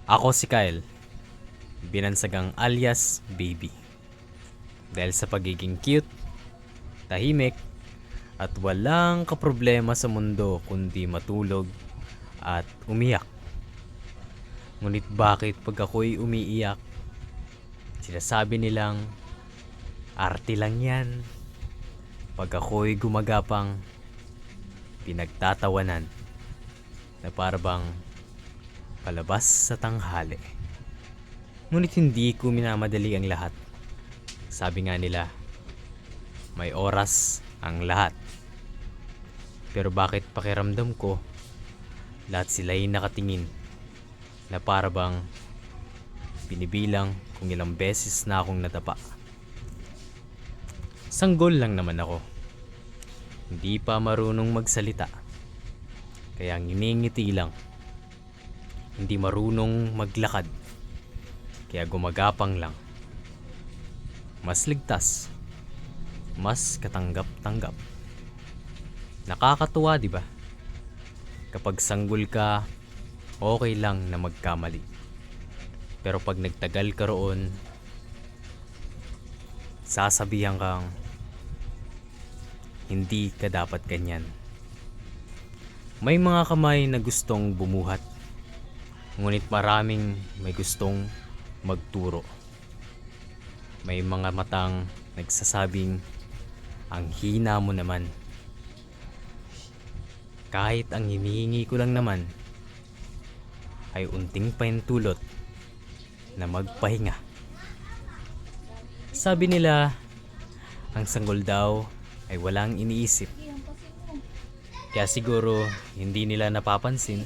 Ako si Kyle, binansagang alias Baby. Dahil sa pagiging cute, tahimik, at walang kaproblema sa mundo kundi matulog at umiyak. Ngunit bakit pag ako'y umiiyak, sinasabi nilang arte lang yan. Pag ako'y gumagapang, pinagtatawanan na parabang palabas sa tanghali. Ngunit hindi ko minamadali ang lahat. Sabi nga nila, may oras ang lahat. Pero bakit pakiramdam ko, lahat sila'y nakatingin na parabang binibilang kung ilang beses na akong natapa. Sanggol lang naman ako. Hindi pa marunong magsalita. Kaya nginingiti lang. Hindi marunong maglakad. Kaya gumagapang lang. Mas ligtas. Mas katanggap-tanggap. Nakakatuwa, di ba? Kapag sanggol ka, okay lang na magkamali. Pero pag nagtagal ka roon, sasabihan kang hindi ka dapat ganyan. May mga kamay na gustong bumuhat, ngunit maraming may gustong magturo. May mga matang nagsasabing ang hina mo naman. Kahit ang hinihingi ko lang naman ay unting pahintulot na magpahinga. Sabi nila, ang sanggol daw ay walang iniisip. Kaya siguro hindi nila napapansin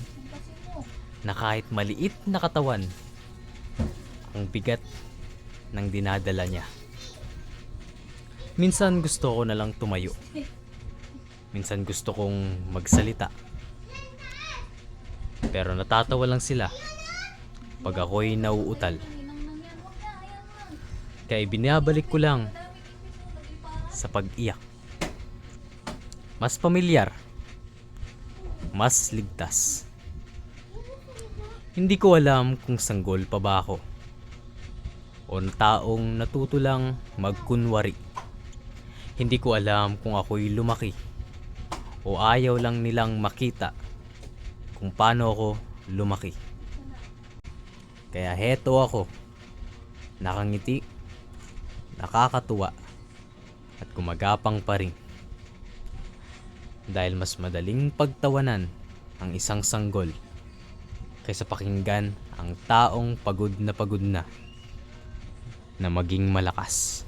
na kahit maliit na katawan, ang bigat ng dinadala niya. Minsan gusto ko na lang tumayo. Minsan gusto kong magsalita. Pero natatawa lang sila pag ako'y nauutal. Kaya binabalik ko lang sa pag-iyak. Mas pamilyar. Mas ligtas. Hindi ko alam kung sanggol pa ba ako o taong natuto lang magkunwari. Hindi ko alam kung ako'y lumaki o ayaw lang nilang makita kung paano ako lumaki. Kaya heto ako, nakangiti, nakakatuwa, at gumagapang pa rin. Dahil mas madaling pagtawanan ang isang sanggol kaysa pakinggan ang taong pagod na maging malakas.